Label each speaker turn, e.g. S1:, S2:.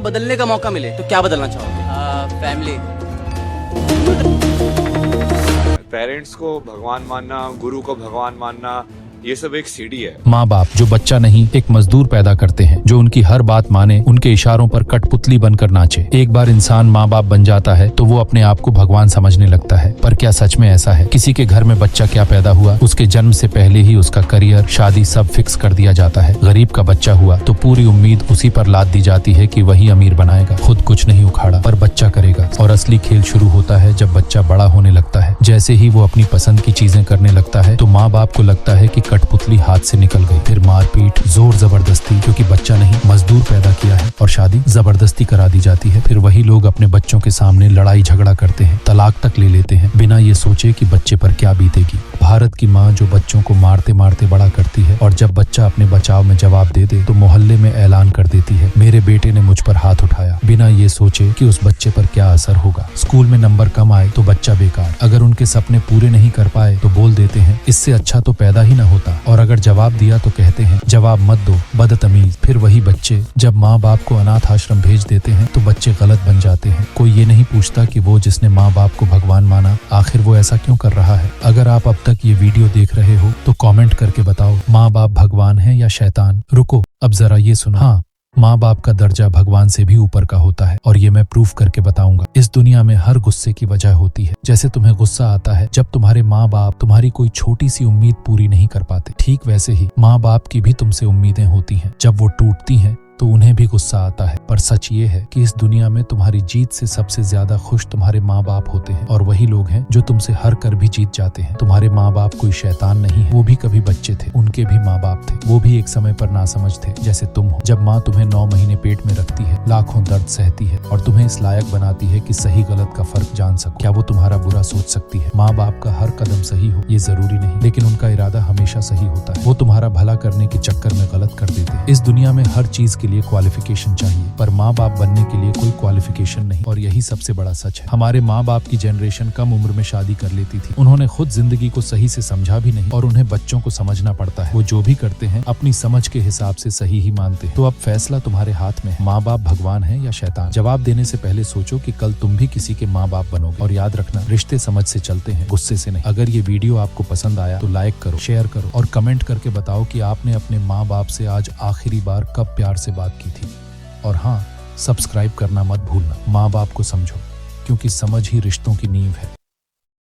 S1: बदलने का मौका मिले तो क्या बदलना चाहोगे?
S2: फैमिली।
S3: पेरेंट्स को भगवान मानना, गुरु को भगवान मानना, ये सब एक सीढ़ी है।
S4: माँ बाप जो बच्चा नहीं एक मजदूर पैदा करते हैं, जो उनकी हर बात माने, उनके इशारों पर कठपुतली बनकर नाचे। एक बार इंसान माँ बाप बन जाता है तो वो अपने आप को भगवान समझने लगता है। पर क्या सच में ऐसा है? किसी के घर में बच्चा क्या पैदा हुआ, उसके जन्म से पहले ही उसका करियर, शादी सब फिक्स कर दिया जाता है। गरीब का बच्चा हुआ तो पूरी उम्मीद उसी पर लाद दी जाती है कि वही अमीर बनाएगा। खुद कुछ नहीं उखाड़ा पर बच्चा करेगा। और असली खेल शुरू होता है जब बच्चा बड़ा होने लगता है। जैसे ही वो अपनी पसंद की चीजें करने लगता है तो माँ बाप को लगता है कि कठपुतली हाथ से निकल गई। फिर मारपीट, जोर जबरदस्ती, क्योंकि बच्चा नहीं मजदूर पैदा किया है, और शादी जबरदस्ती करा दी जाती है। फिर वही लोग अपने बच्चों के सामने लड़ाई झगड़ा करते हैं, तलाक तक ले लेते हैं, बिना ये सोचे कि बच्चे पर क्या बीतेगी। भारत की माँ जो बच्चों को मारते मारते बड़ा करती है, और जब बच्चा अपने बचाव में जवाब दे दे तो मोहल्ले में ऐलान कर देती है, मेरे बेटे ने मुझ पर हाथ उठाया, बिना ये सोचे कि उस बच्चे पर क्या असर होगा। स्कूल में नंबर कम आए तो बच्चा बेकार, अगर उनके सपने पूरे नहीं कर पाए तो बोल देते हैं इससे अच्छा तो पैदा ही न होता, और अगर जवाब दिया तो कहते हैं जवाब मत दो बदतमीज। फिर वही बच्चे जब माँ बाप को अनाथ आश्रम भेज देते हैं तो बच्चे गलत बन जाते हैं। कोई ये नहीं पूछता कि वो जिसने माँ बाप को भगवान माना, आखिर वो ऐसा क्यों कर रहा है। अगर आप अब तक ये वीडियो देख रहे हो तो कमेंट करके बताओ माँ बाप भगवान है या शैतान। रुको अब जरा ये सुनो। हाँ, माँ बाप का दर्जा भगवान से भी ऊपर का होता है, और ये मैं प्रूफ करके बताऊंगा। इस दुनिया में हर गुस्से की वजह होती है। जैसे तुम्हें गुस्सा आता है जब तुम्हारे माँ बाप तुम्हारी कोई छोटी सी उम्मीद पूरी नहीं कर पाते, ठीक वैसे ही माँ बाप की भी तुमसे उम्मीदें होती हैं। जब वो टूटती हैं तो उन्हें भी गुस्सा आता है। पर सच ये है कि इस दुनिया में तुम्हारी जीत से सबसे ज्यादा खुश तुम्हारे माँ बाप होते हैं, और वही लोग हैं जो तुमसे हार कर भी जीत जाते हैं। तुम्हारे माँ बाप कोई शैतान नहीं है, वो भी कभी बच्चे थे, उनके भी माँ बाप थे। वो भी एक समय पर नासमझ थे जैसे तुम हो। जब माँ तुम्हें 9 महीने पेट में रखती है, लाखों दर्द सहती है, और तुम्हें इस लायक बनाती है कि सही गलत का फर्क जान सको। क्या वो तुम्हारा बुरा सोच सकती है? माँ बाप का हर कदम सही हो ये जरूरी नहीं, लेकिन उनका इरादा हमेशा सही होता है। वो तुम्हारा भला करने के चक्कर में गलत कर देते हैं। इस दुनिया में हर चीज के लिए क्वालिफिकेशन चाहिए, पर माँ बाप बनने के लिए कोई क्वालिफिकेशन नहीं। और यही सबसे बड़ा सच है। हमारे माँ बाप की जनरेशन कम उम्र में शादी कर लेती थी। उन्होंने खुद जिंदगी को सही से समझा भी नहीं, और उन्हें बच्चों को समझना पड़ता है। वो जो भी करते हैं अपनी समझ के हिसाब से सही ही मानते हैं। तो अब फैसला तुम्हारे हाथ में है, माँ बाप भगवान है या शैतान। जवाब देने से पहले सोचो कि कल तुम भी किसी के माँ बाप बनोगे। और याद रखना, रिश्ते समझ से चलते हैं, गुस्से से नहीं। अगर ये वीडियो आपको पसंद आया तो लाइक करो, शेयर करो, और कमेंट करके बताओ कि आपने अपने माँ बाप से आज आखिरी बार कब प्यार से बात की थी। और हाँ, सब्सक्राइब करना मत भूलना। माँ बाप को समझो, क्योंकि समझ ही रिश्तों की नींव है।